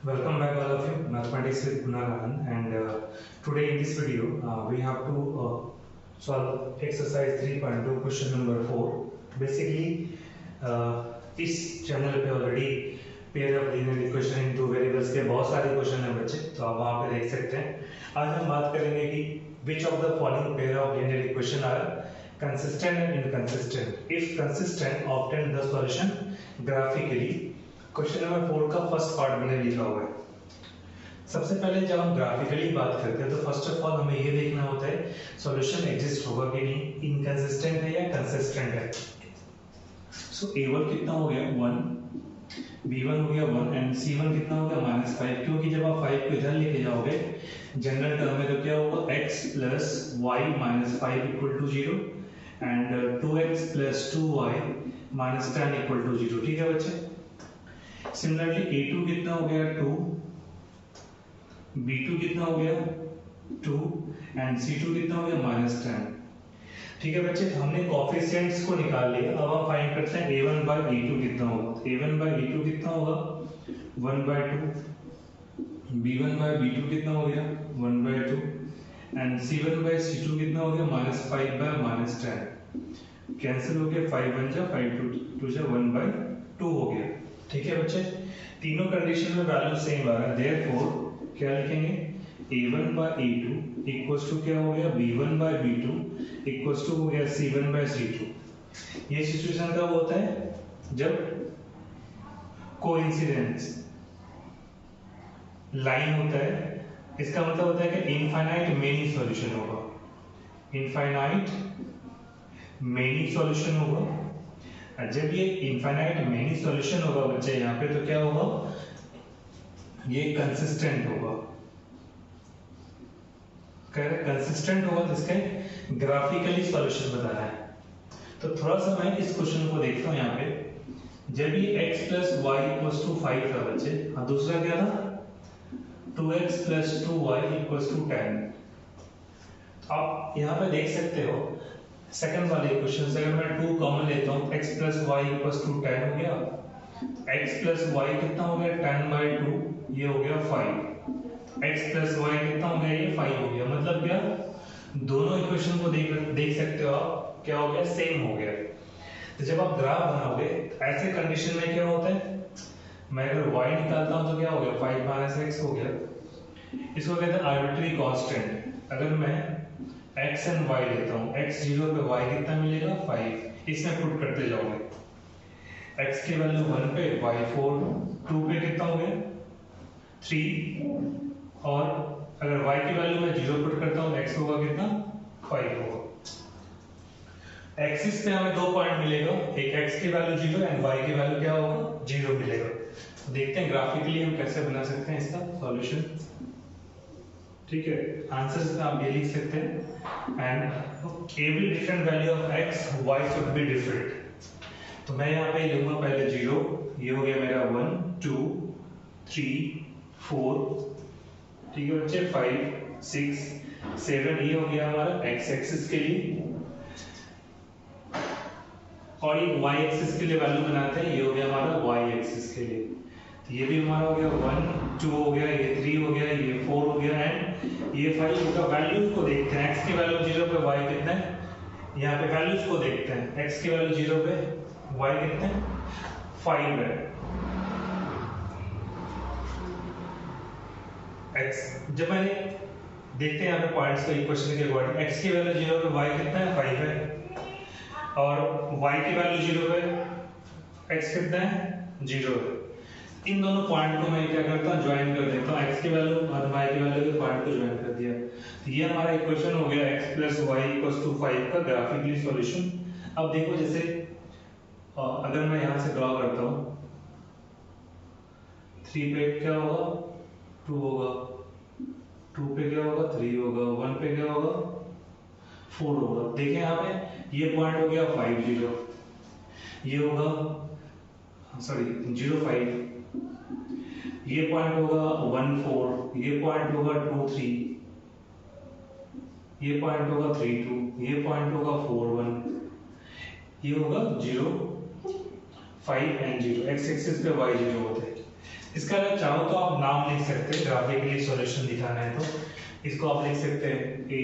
Welcome back all of you, Mathematics with Kunal Anand, and today in this video we have to solve exercise 3.2 question number 4. Basically इस channel पे already pair of linear equation in two variables के बहुत सारे question हैं बच्चे, तो आप वहाँ पे देख सकते हैं। आज हम बात करेंगे कि which of the following pair of linear equation are consistent and inconsistent. If consistent, obtain the solution graphically. Question number 4 का फर्स्ट पार्ट मैंने लिखा हुआ है। सबसे पहले जब हम ग्राफिकली बात करते हैं तो फर्स्ट ऑफ ऑल हमें ये देखना होता है सॉल्यूशन एग्जिस्ट होगा कि नहीं, इनकंसिस्टेंट है या कंसिस्टेंट है। सो a1 कितना हो गया 1, b1 हो गया 1 एंड c1 कितना हो गया -5, क्योंकि जब आप 5 को इधर लेके जाओगे जनरल टर्म में तो क्या होगा x plus y minus 5 equal to 0 and 2x plus 2y minus 10 equal to 0। ठीक है बच्चे। सिमिलरली a2 कितना हो गया 2, b2 कितना हो गया 2 एंड c2 कितना हो गया -10। ठीक है बच्चे, तो हमने कोएफिशिएंट्स को निकाल लिया। अब हम फाइंड करते हैं a1 by a2 कितना होगा। a1 by a2 कितना होगा 1/2, b1 by b2 कितना हो गया 1/2 एंड c1 by c2 कितना हो गया -5/10। कैंसिल हो गया, 5 1 जा 5 2 जा 1/2 हो गया। ठीक है बच्चे, तीनों कंडीशन में वैल्यू सेम आ रहा है, देयरफॉर क्या लिखेंगे a1 by a2 equals to क्या हो गया b1 by b2 equals to हो गया c1 by c2। ये सिचुएशन कब होता है जब कोइंसिडेंस लाइन होता है। इसका मतलब होता है कि इनफाइनाइट मेनी सॉल्यूशन होगा, इनफाइनाइट मेनी सॉल्यूशन होगा। जब ये इनफाइनाइट मेनी सॉल्यूशन होगा बच्चे यहाँ पे, तो क्या होगा ये कंसिस्टेंट होगा। कह रहे कंसिस्टेंट होगा, जिसके ग्राफिकली सॉल्यूशन बताना है। तो थोड़ा सा मैं इस क्वेश्चन को देखता हूँ यहाँ पे। जब ये x plus y equals to 5 था बच्चे, और दूसरा क्या था 2x plus 2y equals to 10। आप यहाँ पे देख सकते हो सेकंड वाले इक्वेशन से अगर मैं 2 कॉमन लेता हूँ x plus y equals to 10 हो गया, x plus y कितना हो गया 10/2, ये हो गया 5, x plus y कितना हो गया ये 5 हो गया। मतलब क्या दोनों इक्वेशन को देख सकते हो आप, क्या हो गया सेम हो गया। तो जब आप ग्राफ बनाओगे ऐसे कंडीशन में क्या होता है, मैं अगर y निकालता हूँ तो क्या हो गया 5 - x हो गया। इसको कहते हैं आर्बिट्री कांस्टेंट। अगर मैं x एंड y लेता हूँ, x 0 पे y कितना मिलेगा 5, इसमें पुट करते जाओगे x की वैल्यू 1 पे, y 4, 2 पे कितना हो गया 3, और अगर y की वैल्यू मैं 0 पुट करता हूँ x होगा कितना 5 होगा। एक्सिस पे हमें 2 पॉइंट मिलेगा, एक x की वैल्यू 0 एंड y की वैल्यू क्या होगा 0 मिलेगा। तो देखते हैं ग्राफिकली हम कैसे बना सकते हैं इसका सॉल्यूशन। ठीक है, आंसर्स में आप ये लिख सकते हैं and every different value of x y should be different. तो मैं यहाँ पे लूंगा पहले 0, ये हो गया मेरा 1 2 3 4, ठीक है बच्चे 5 6 7, ये हो गया हमारा x एक्सिस के लिए, और ये y एक्सिस के लिए वैल्यू बनाते हैं, ये हो गया हमारा y एक्सिस के लिए। तो ये भी हमारा हो गया 1 2 हो गया, ये 3 हो गया, ये 4 हो गया एंड ये 5 होगा। वैल्यूज को देखते हैं, x की वैल्यू 0 पे y कितना है, यहाँ पे वैल्यूज को देखते हैं। x की वैल्यू 0 पे y कितना है 5 है। x जब मैंने देखते हैं यहाँ पे पॉइंट्स को इक्वेशन के अकॉर्डिंग, x की वैल्यू 0 पे y कितना है 5 है, और y की वैल्यू 0 पे x कितना है 0 है। इन दोनों पॉइंट को मैं क्या करता हूँ ज्वाइन कर देता हूँ, x की वैल्यू और y की वैल्यू के पॉइंट को ज्वाइन कर दिया। तो ये हमारा इक्वेशन हो गया x plus y equals to 5 का ग्राफिकली सॉल्यूशन। अब देखो जैसे अगर मैं यहाँ से ड्रॉ करता हूँ 3 पे क्या होगा 2 होगा, 2 पे क्या होगा 3 होगा, 1 पे क्या होगा 4 होगा। देखिए यहाँ पे ये पॉइंट हो गया 5 0, ये होगा सॉरी 0 5, ये पॉइंट होगा 1 4, ये पॉइंट होगा 2 3, ये पॉइंट होगा 3 2, ये पॉइंट होगा 4 1, ये होगा 0 5 एंड 0। एक्स एक्सिस पे y 0 होता है। इसका अगर चाहो तो आप नाम लिख सकते हैं, ग्राफिकली सॉल्यूशन दिखाना है तो इसको आप लिख सकते हैं ए,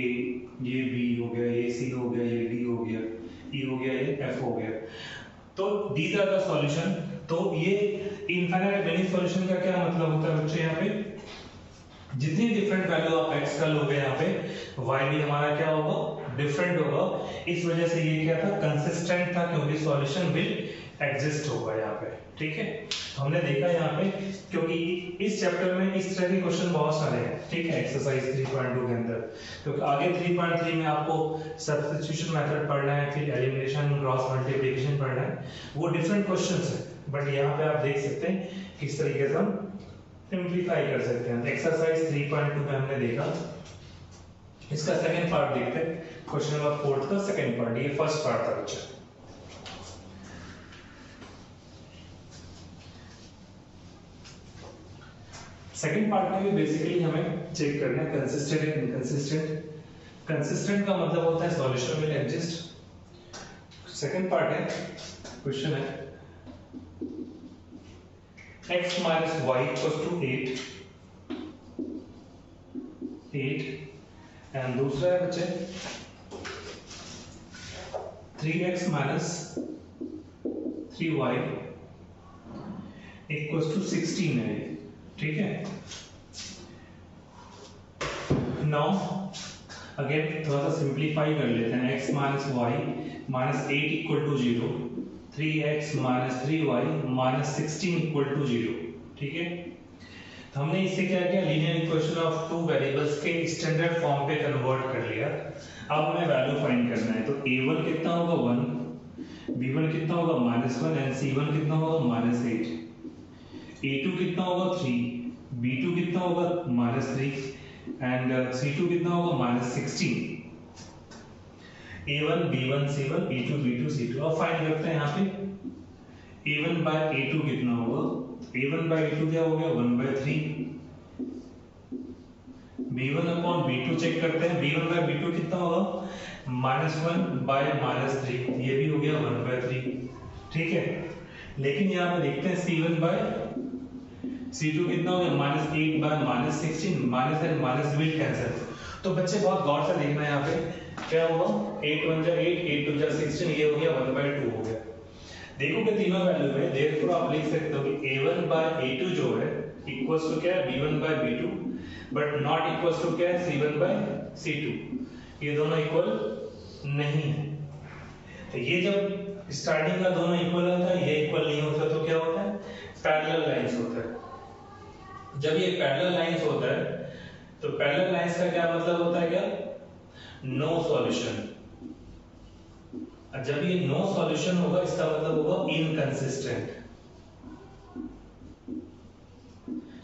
ये बी हो गया, ये सी हो गया, ये डी हो गया, ई हो गया, ये एफ हो गया। तो दीज आर द सॉल्यूशन। तो ये इनफाइनाइट मेनी सॉल्यूशन का क्या मतलब होता है बच्चों, यहाँ पे जितनी डिफरेंट वैल्यू आप x का लोगे यहाँ पे y भी हमारा क्या होगा, डिफरेंट होगा। इस वजह से ये क्या था, कंसिस्टेंट था, क्योंकि सॉल्यूशन विल एग्जिस्ट होगा यहाँ पे। ठीक है, हमने देखा यहाँ पे, क्योंकि इस चैप्टर में इस तरह के क्वेश्चन बहुत सारे हैं। ठीक है, एक्सरसाइज 3.2 के अंदर, क्योंकि आगे 3.3 में आपको सब्स्टिट्यूशन मेथड पढ़ना है, फिर एलिमिनेशन, क्रॉस मल्टीप्लिकेशन पढ़ना है, वो डिफरेंट क्वेश्चंस है। बट यहाँ पे आप देख सकते हैं किस तरीके से हम सिंप्लीफाई कर सकते हैं। एक्सरसाइज 3.2 में हमने देखा, इसका सेकंड पार्ट देखते हैं, क्वेश्चन नंबर 4 का सेकंड पार्ट। ये फर्स्ट पार्ट था बच्चा। सेकंड पार्ट में भी बेसिकली हमें चेक करना है कंसिस्टेंट एंड इनकंसिस्टेंट। कंसिस्टेंट का मतलब होता है solution will exist. Second part है, क्वेश्चन है x minus y equals to 8 and दूसरा है बच्चे 3x minus 3y equals to 16 है। ठीक है, नाउ अगेन थोड़ा सा सिंप्लीफाई कर लेते हैं। x minus y minus 8 equal to 0, 3x minus 3y minus 16 equal to 0। ठीक है, तो हमने इससे क्या किया, linear equation of two variables के स्टैंडर्ड फॉर्म पे कन्वर्ट कर लिया। अब हमें वैल्यू फाइंड करना है, तो a1 कितना होगा 1, b1 कितना होगा -1 एंड c1 कितना होगा -8, a2 कितना होगा 3, b2 कितना होगा -3 एंड c2 कितना होगा -16। a1 b1 c1 a2 b2 c2। अब फाइंड करते हैं यहाँ पे a1 by a2 कितना होगा, a1 by a2 क्या हो गया 1/3, b1 upon b2 चेक करते हैं, b1 by b2 कितना होगा -1 by -3, ये भी हो गया 1/3। ठीक है, लेकिन यहाँ पे देखते हैं c1 by c2 कितना हो गया -8 by -16, minus and minus will cancel. तो बच्चे बहुत गौर से देखना है यहाँ पे क्या होगा, 8 1 जा 8, 8 2 जा 16, ये हो गया 1/2 हो गया। देखो कि तीनों वैल्यू में देयरफॉर आप लिख सकते हो कि a1 by a2 जो है इक्वल्स टू क्या है b1 by b2, but not equals to क्या है c1 by c2, ये दोनों इक्वल नहीं है। तो ये जब स्टार्टिंग का दोनों इक्वल होता है, ये इक्वल नहीं होता तो क्या होता है, पैरेलल लाइंस होता है। जब ये पैरेलल लाइंस होता है तो पैरेलल लाइंस का क्या मतलब होता है, क्या नो सॉल्यूशन। जब ये नो सॉल्यूशन होगा इसका मतलब होगा इनकंसिस्टेंट,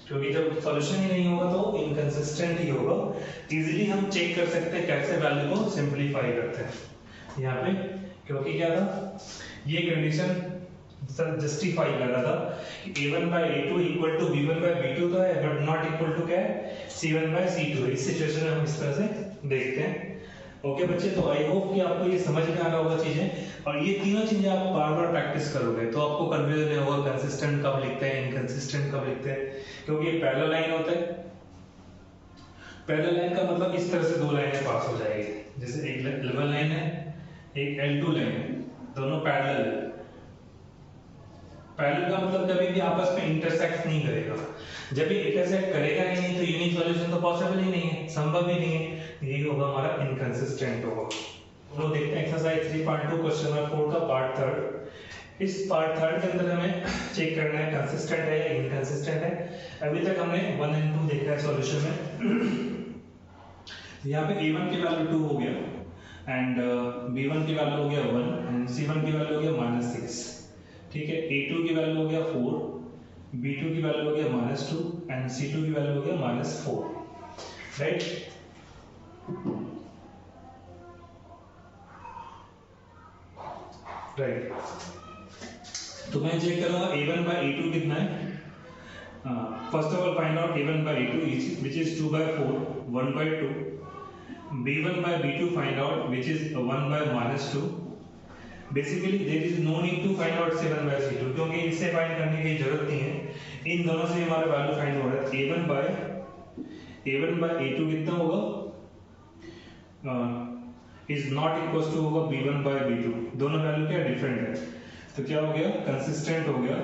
क्योंकि जब सॉल्यूशन ही नहीं होगा तो इनकंसिस्टेंट ही होगा। इजीली हम चेक कर सकते हैं कैसे वैल्यू को सिंपलीफाई करते हैं यहाँ पे, क्योंकि क्या था, ये कंडीशन जस्टिफाई कर रहा था कि a1 by a2 equal to b1 by b2 तो है, बट नॉट इक्वल टू क्या है c1 by c2। इस सिचुएशन में हम इस तरह से देखते हैं। ओके बच्चे, तो आई होप कि आपको ये समझ में आ रहा होगा चीजें, और ये तीनों चीजें आप बार बार प्रैक्टिस करोगे तो आपको कंफ्यूजन नहीं होगा कंसिस्टेंट कब लिखते हैं, इनकंसिस्टेंट कब लिखते हैं, क्योंकि ये पैरेलल लाइन होता है। पैरेलल लाइन का मतलब इस तरह से दो लाइनें पास हो जाएगी, जैसे एक लेवल लाइन है, एक L2 लाइन है, दोनों पैरेलल है। पैरेलल का मतलब कभी भी आपस में इंटरसेक्ट नहीं करेगा। जब ये इंटरसेक्ट करेगा ही नहीं तो यूनिक सॉल्यूशन तो पॉसिबल ही नहीं है, संभव ही नहीं है, यही होगा हमारा इनकंसिस्टेंट होगा। तो देखते हैं एक्सरसाइज 3.2 क्वेश्चन नंबर 4 का पार्ट थर्ड। इस पार्ट थर्ड के अंदर हमें चेक करना है कंसिस्टेंट है या इनकंसिस्टेंट है। अभी तक हमने 1 एंड 2 देखा है सॉल्यूशन में। यहाँ पे a1 की वैल्यू 2 हो गया एंड b1 की वैल्यू हो गया 1 एंड c1 की वैल्यू हो गया -6। ठीक है, a2 की वैल्यू हो गया 4, b2 की वैल्यू हो गया -2 एंड c2 की वैल्यू हो गया -4। राइट, राइट, तो मैं चेक करूंगा a1 by a2 कितना है। First of all find out a1 by a2 which is 2/4, 1/2, b1 by b2 find out which is 1 by -2। Basically there is no need to find out c1 by c2, क्योंकि इससे find करने की जरूरत नहीं है, इन दोनों से हमारा वैल्यू फाइंड हो रहा है a1 बाय a2 कितना होगा, इज नॉट इक्वल टू होगा b1 बाय b2, दोनों वैल्यू क्या डिफरेंट है, तो क्या हो गया कंसिस्टेंट हो गया।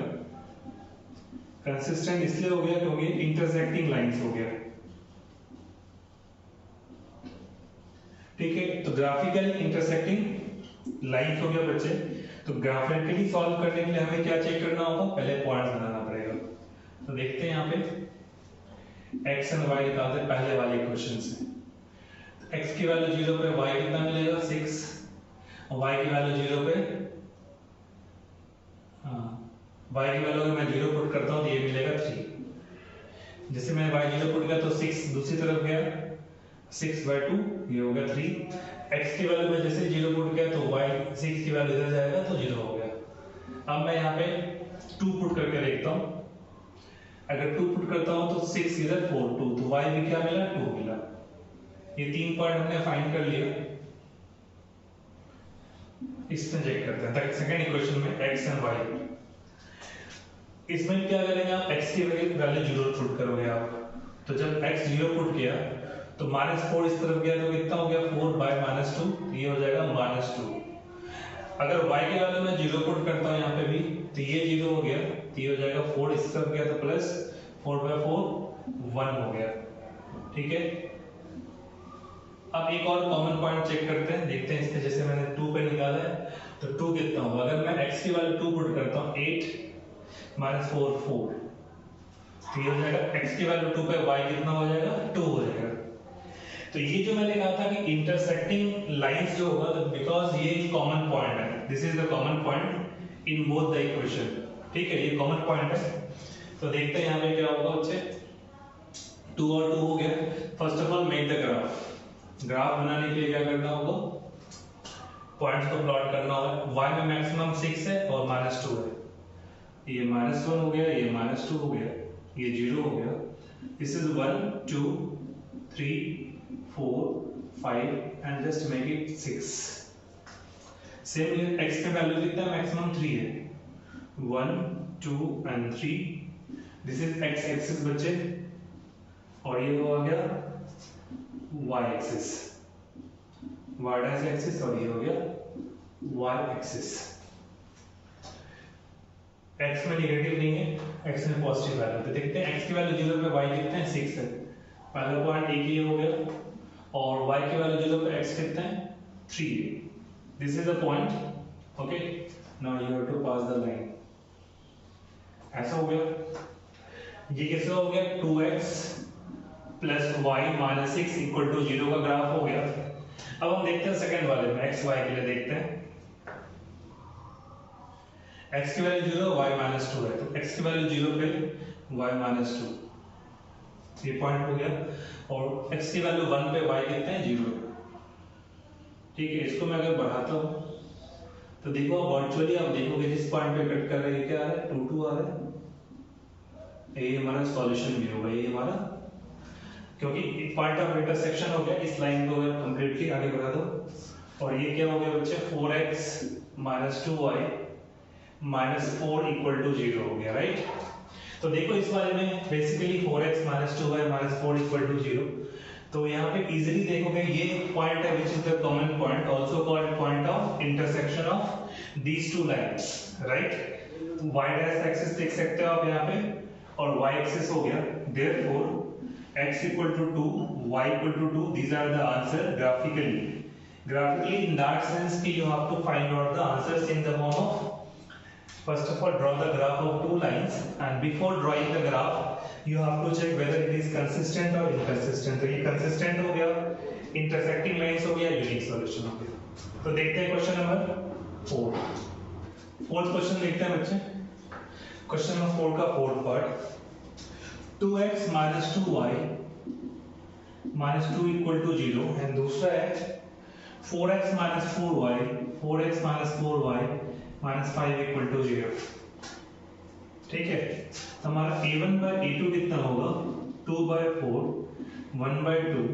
कंसिस्टेंट इसलिए हो गया क्योंकि इंटरसेक्टिंग लाइंस हो गया, ठीक है। तो ग्राफिकली इंटरसेक्टिंग लाइंस हो गया बच्चे। तो ग्राफिकली सॉल्व करने के लिए हमें क्या चेक करना होगा, पहले पॉइंट्स बनाना पड़ेगा। तो देखते हैं यहाँ पे x एंड y निकालते हैं पहले वाले इक्वेशन से। तो x की वैल्यू 0 पे y कितना मिलेगा 6, और y की वैल्यू 0 पे y की वैल्यू अगर मैं 0 पुट करता हूं तो ये मिलेगा 3। जैसे मैं y 0 पुट किया तो 6 दूसरी तरफ गया, 6/2 ये हो गया 3। x की वैल्यू में जैसे 0 पुट किया तो y 6 की वैल्यू इधर जाएगा तो 0 हो गया। अब मैं यहाँ पे 2 पुट करके देखता हूँ, अगर 2 पुट करता हूँ तो 6 इधर 4 2, तो y भी क्या मिला 2 मिला। ये 3 पॉइंट हमने फाइंड कर लिया। इसमें चेक करते हैं सेकंड इक्वेशन में x एंड y। इसमें क्या करेंगे आप, x की वैल्यू 0 पुट करोगे आप, तो जब x 0 पुट किया तो -4 इस तरफ गया तो कितना हो गया 4 बाय -2, ये हो जाएगा -2। अगर y की वैल्यू मैं 0 पुट करता हूं यहाँ पे भी तो ये 0 हो गया, तो ये हो जाएगा 4 इस तरफ गया तो प्लस 4/4 1 हो गया, ठीक है। अब एक और कॉमन पॉइंट चेक करते हैं, देखते हैं इसके जैसे मैंने 2 पे निकाला है तो 2 कितना होगा, अगर मैं x की वैल्यू 2 पुट करता हूं 8 -4 4, तो ये हो जाएगा x की वैल्यू 2 पे y कितना हो जाएगा 2 हो जाएगा। तो ये जो मैंने कहा था कि इंटरसेक्टिंग लाइंस जो होगा, तो बिकॉज ये कॉमन पॉइंट है, this is the common point in both the equation, ठीक है, ये कॉमन पॉइंट है। तो देखते हैं यहाँ पे क्या होगा बच्चे, 2 और 2 हो गया। First of all make the graph. Graph बनाने के लिए क्या करना होगा, पॉइंट्स को प्लॉट करना होगा। y में मैक्सिमम 6 है और -2 है, ये -1 हो गया, ये -2 हो गया, ये 0 हो गया। This is 1 2 3 4 5 and just make it 6। Same here x का वैल्यू कितना है, मैक्सिमम 3 है, 1 2 and 3। This is x axis बच्चे, और ये हो गया y axis, y dash axis, और ये हो गया y एक्सिस। x में नेगेटिव नहीं है, x में पॉजिटिव वैल्यू। तो देखते हैं x की वैल्यू 0 पे y कितना है 6 है, पहला पॉइंट एक ही हो गया, और y की वैल्यू 0 पे x कितना है 3 है। This is the point, okay. Now you have to pass the line, ऐसा हो गया। ये कैसे हो गया, 2x plus y minus 6 equal to 0 का ग्राफ हो गया। अब हम देखते हैं सेकंड वाले में, x y के लिए देखते हैं। x की वैल्यू 0 y माइनस 2 है, तो x की वैल्यू 0 पे y माइनस 2, ये पॉइंट हो गया। और x की वैल्यू 1 पे y कितना है 0, ठीक है। इसको मैं अगर बढ़ाता हूं तो देखो वर्चुअली आप देखोगे जिस पॉइंट पे कट कर रहे हैं क्या आ रहा है 2 2 आ रहा है, ये हमारा सॉल्यूशन भी होगा, ये हमारा, क्योंकि एक पॉइंट ऑफ इंटरसेक्शन हो गया। इस लाइन को कंप्लीटली आगे बढ़ा दो, और ये क्या हो गया बच्चे, 4x minus 2y minus 4 equal to 0 हो गया, राइट। तो देखो इस वाले में basically 4x minus 2y minus 4 equal to 0, तो यहाँ पे इजीली देखोगे ये पॉइंट है which is the common point, also called point of intersection of these two lines, right. y dash axis देख सकते हो आप यहाँ पे, और y एक्सिस हो गया, therefore x equal to 2 y equal to 2, these are the answer graphically in that sense कि you have to find out the answers in the form of, first of all draw the graph of two lines, and before drawing the graph you have to check whether it is consistent or inconsistent। तो ये consistent हो गया, intersecting lines हो गया, unique solution हो गया। तो देखते हैं क्वेश्चन नंबर 4। फोर्थ क्वेश्चन देखते हैं बच्चे, क्वेश्चन नंबर 4 का fourth part, 2x minus 2y minus 2 equal to 0, and दूसरा है 4x minus 4y 4x minus 4y minus 5 equal to 0, ठीक है। तो हमारा a1 बाय a2 कितना होगा 2/4 1/2,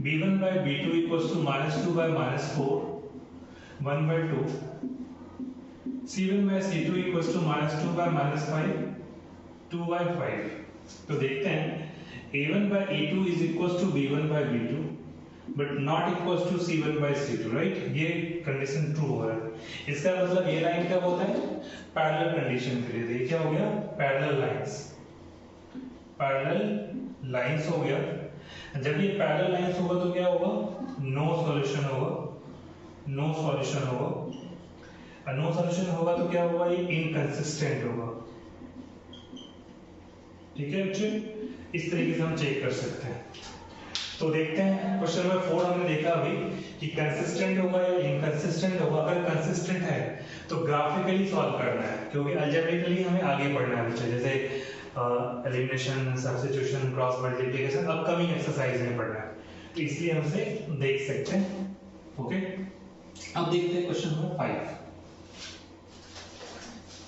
b1 by b2 equals to minus 2 by minus 4 1/2, c1 by c2 equals to minus 2 by minus 5 2/5। तो देखते हैं a1 by a2 is equals to b1 by b2 but not equals to c1 by c2, right? ये condition true हो रहा है। इसका मतलब ये लाइन क्या होता है? पैरेलल कंडीशन के लिए। देखिए क्या हो गया? पैरेलल लाइंस हो गया। जब ये पैरेलल लाइंस होगा तो क्या होगा? नो सॉल्यूशन होगा। नो सॉल्यूशन होगा तो क्या होगा? ये इनकंसिस्टेंट होगा। ठीक है बच्चे, इस तरीके से हम चेक कर सकते हैं। तो देखते हैं क्वेश्चन नंबर 4 हमने देखा अभी कि कंसिस्टेंट होगा या इनकंसिस्टेंट होगा। अगर कंसिस्टेंट है तो ग्राफिकली सॉल्व करना है, क्योंकि अलजेब्रिकली हमें आगे बढ़ना है बच्चे, जैसे elimination, substitution, cross multiplication upcoming exercise में पढ़ना है, तो इसलिए हम इसे देख सकते हैं। ओके, अब देखते हैं क्वेश्चन नंबर 5।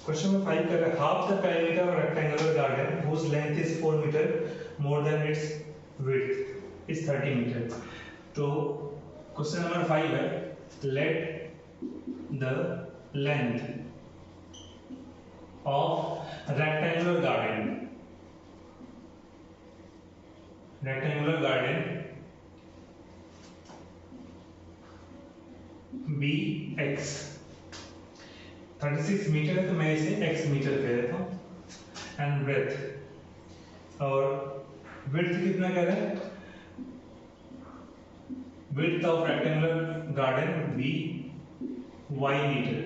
क्वेश्चन नंबर 5 कर रहा है half the perimeter of rectangular garden whose length is 4 meter more than its width is 30 meter। तो क्वेश्चन नंबर 5 है let the length of rectangular garden be x। 36 metre है तो मैं इसे x metre कह देता हूँ। एंड ब्रेथ और विड्थ कितना कह रहा है? Width of rectangular garden be y metre,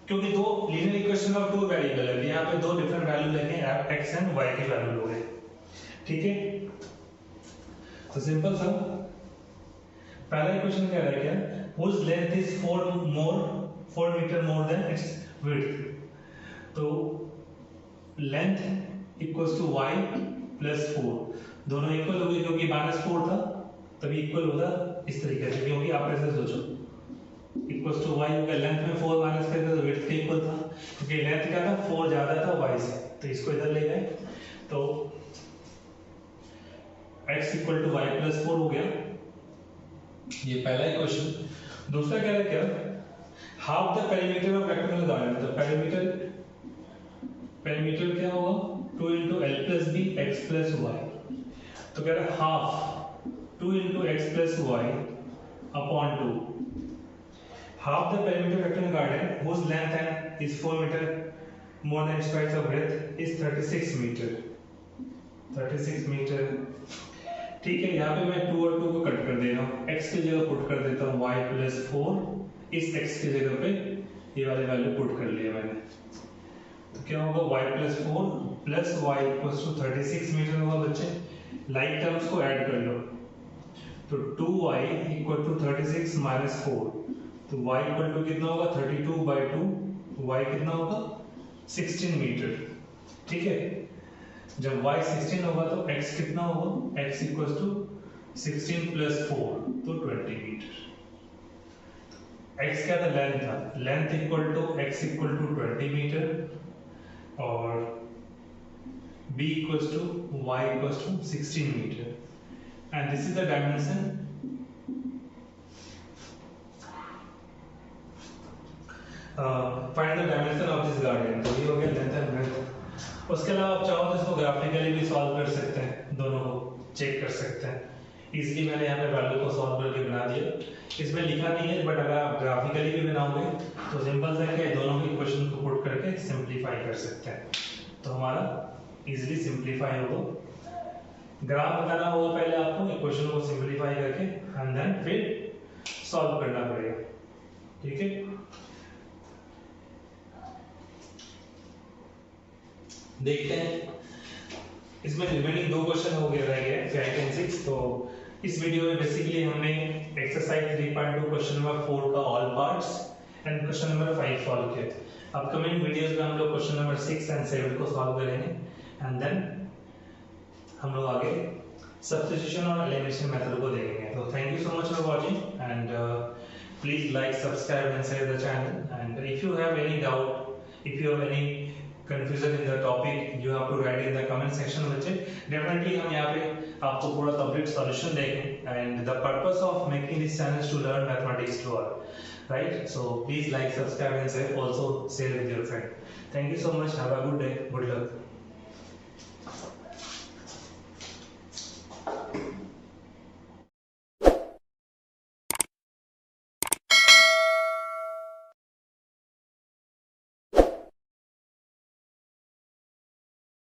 क्योंकि दो linear equation of two variable है, यहाँ पे दो डिफरेंट वैल्यू लेंगे, x एंड y की वैल्यू लोगे। ठीक है, तो सिंपल सा पहला इक्वेशन कह रहा है क्या? whose length is 4 metre more than its width. तो length equals to y plus 4, दोनों इक्वल हो गए क्योंकि -4 था तभी इक्वल होता इस तरीके से, क्योंकि आप ऐसे सोचो इक्वल्स टू y का लेंथ में 4 माइनस करके तो विड्थ के इक्वल था, क्योंकि लेंथ क्या था? 4 ज्यादा था y से, तो इसको इधर ले गए तो x equal to y plus 4 हो गया। ये पहला इक्वेशन। दूसरा कह रहा है क्या? Half the perimeter of rectangular garden. तो पेरीमीटर क्या होगा? 2 into l plus b x plus y। तो कह रहा है half 2 into x plus y upon 2। Half the perimeter of rectangular garden whose length is 4 meter more than its width of breadth is 36 meter। 36 metre. ठीक है, यहाँ पे मैं 2 और 2 को कट कर दे रहा हूँ, x की जगह पुट कर देता हूँ y plus 4, इस x की जगह पे ये वाले वैल्यू पुट कर लिया मैंने। तो क्या होगा? y plus 4 plus y equals to 36 metre होगा बच्चे। लाइक टर्म्स को ऐड कर लो तो 2y equal to 36 minus 4, तो y equal to कितना होगा? 32/2, तो y कितना होगा? 16 मीटर। ठीक है, जब y 16 होगा तो x कितना होगा? x equals to 16 plus 4, तो 20 मीटर। x क्या था? लेंथ था, length equal to x equal to 20 metre और b equals to y equals to 16 metre and this is the dimension find the dimension of this garden. तो ये हो गया length and breadth. उसके अलावा आप चाहो तो इसको ग्राफिकली भी सॉल्व कर सकते हैं, दोनों को चेक कर सकते हैं। इसलिए मैंने यहाँ पे वैल्यू को सॉल्व करके बना दिया, इसमें लिखा नहीं है, बट अगर आप ग्राफिकली भी बनाओगे तो सिंपल सा है, दोनों की इक्वेशन को पुट करके सिंपलीफाई कर सकते हैं, तो हमारा इजीली सिंपलीफाई होगा। ग्राफ बनाना होगा पहले आपको, इक्वेशन को सिंपलीफाई करके एंड देन फिर सॉल्व करना पड़ेगा। ठीक है, देखते हैं इसमें रिमेनिंग 2 क्वेश्चन हो गए रह गए 5 and 6। तो इस वीडियो में बेसिकली हमने एक्सरसाइज 3.2 क्वेश्चन नंबर 4 का all parts and question number 5 solve किए। अपकमिंग वीडियोस में हम लोग क्वेश्चन नंबर 6 एंड 7 को सॉल्व करेंगे एंड देन हम लोग आगे सब्स्टिट्यूशन और एलिमिनेशन मेथड को देखेंगे। तो thank you so much for watching and please like, subscribe and share the channel and if you have any doubt, if you have any confusion in the topic, you have to write in the comment section बच्चे। definitely हम यहाँ पे आपको पूरा complete solution देंगे and the purpose of making this channel is to learn mathematics to all, right? So please like, subscribe and share, also share with your friend. Thank you so much, have a good day, good luck.